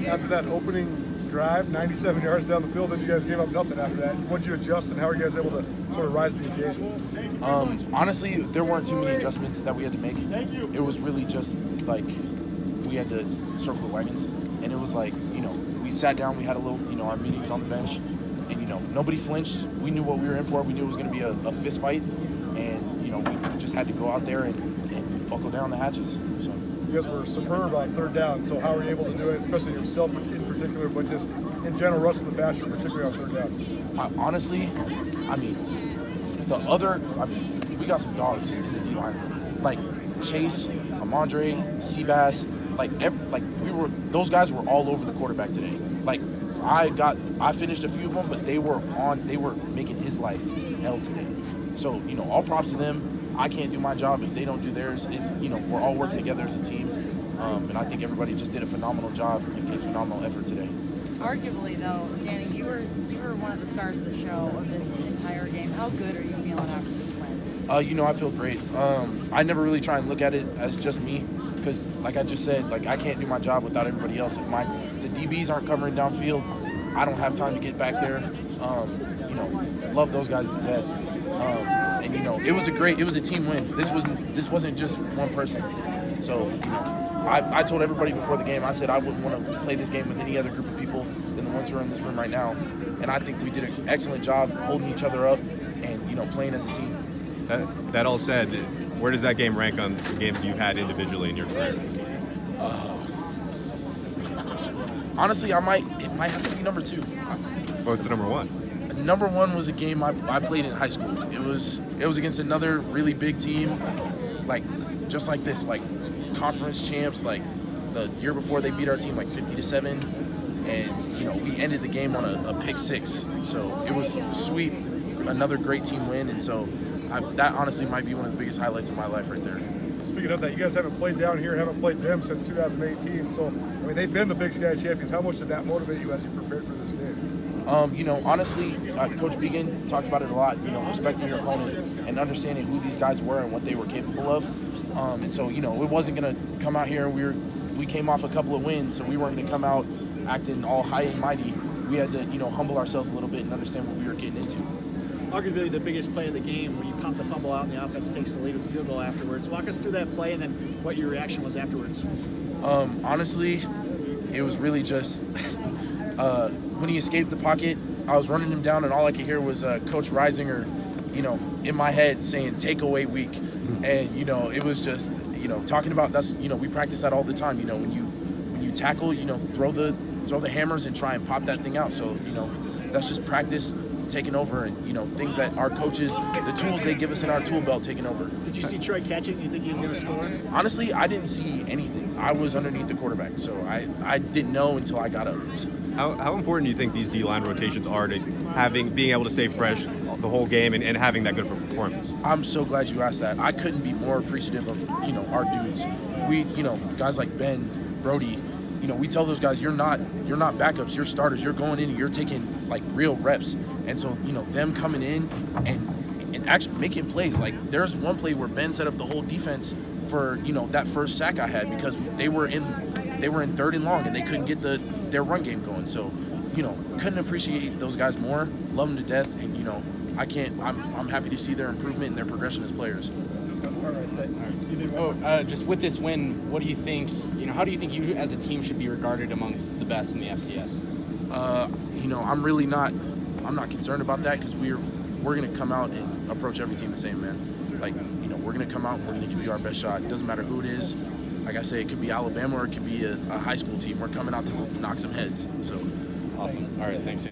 after that opening drive, 97 yards down the field, then you guys gave up nothing after that. What'd you adjust, and how are you guys able to sort of rise to the occasion? Honestly, there weren't too many adjustments that we had to make. It was really just like we had to circle the wagons, and it was like, we sat down, we had a little, our meetings on the bench, and nobody flinched. We knew what we were in for. We knew it was going to be a fist fight, and we just had to go out there and buckle down the hatches. So. You guys were superb on third down, so how were you able to do it, especially yourself in particular, but just in general, rest of the fashion, particularly on third down? Honestly, we got some dogs in the D-line. Like Chase, Amandre, Seabass, those guys were all over the quarterback today. Like, I finished a few of them, but they were making his life hell today. So, all props to them. I can't do my job if they don't do theirs. It's, we're all working together as a team. And I think everybody just did a phenomenal job and gave phenomenal effort today. Arguably, though, Danny, you were one of the stars of the show of this entire game. How good are you feeling after this win? I feel great. I never really try and look at it as just me because, like I just said, I can't do my job without everybody else. If the DBs aren't covering downfield, I don't have time to get back there. Love those guys to death. It was a team win. This wasn't just one person. So, I told everybody before the game, I said I wouldn't want to play this game with any other group of people than the ones who are in this room right now. And I think we did an excellent job holding each other up and, playing as a team. That all said, where does that game rank on the games you've had individually in your career? Honestly, it might have to be number 2. What's number 1? Number 1 was a game I played in high school. It was against another really big team, just like this, conference champs. The year before they beat our team 50-7, and we ended the game on a pick 6. So it was sweet, another great team win, and so that honestly might be one of the biggest highlights of my life right there. Speaking of that, you guys haven't played down here, haven't played them since 2018. So they've been the Big Sky champions. How much did that motivate you as you prepared for this game? Honestly, Coach Began talked about it a lot, respecting your opponent and understanding who these guys were and what they were capable of. And so, it wasn't going to come out here and we came off a couple of wins, so we weren't going to come out acting all high and mighty. We had to, humble ourselves a little bit and understand what we were getting into. Arguably the biggest play of the game, where you pump the fumble out and the offense takes the lead with the field goal afterwards. Walk us through that play and then what your reaction was afterwards. Honestly, it was really just when he escaped the pocket, I was running him down, and all I could hear was Coach Reisinger, in my head saying "takeaway week," and it was just talking about that's we practice that all the time. When you tackle, throw the hammers and try and pop that thing out. So that's just practice taking over, and things that our coaches, the tools they give us in our tool belt, taking over. Did you see Troy catching? You think he was going to score? Honestly, I didn't see anything. I was underneath the quarterback, so I didn't know until I got up. How important do you think these D-line rotations are to being able to stay fresh the whole game and having that good of a performance? I'm so glad you asked that. I couldn't be more appreciative of our dudes. We guys like Ben, Brody. We tell those guys you're not backups, you're starters. You're going in and you're taking real reps. And so them coming in and actually making plays. There's one play where Ben set up the whole defense for that first sack I had because they were in 3rd and long and they couldn't get their run game going. So couldn't appreciate those guys more. Love them to death, and I'm happy to see their improvement and their progression as players. Just with this win, what do you think? How do you think you as a team should be regarded amongst the best in the FCS? I'm not concerned about that because we're going to come out and approach every team the same, man. We're going to come out and we're going to give you our best shot. It doesn't matter who it is. Like I say, it could be Alabama or it could be a high school team. We're coming out to knock some heads. So awesome. All right, thanks.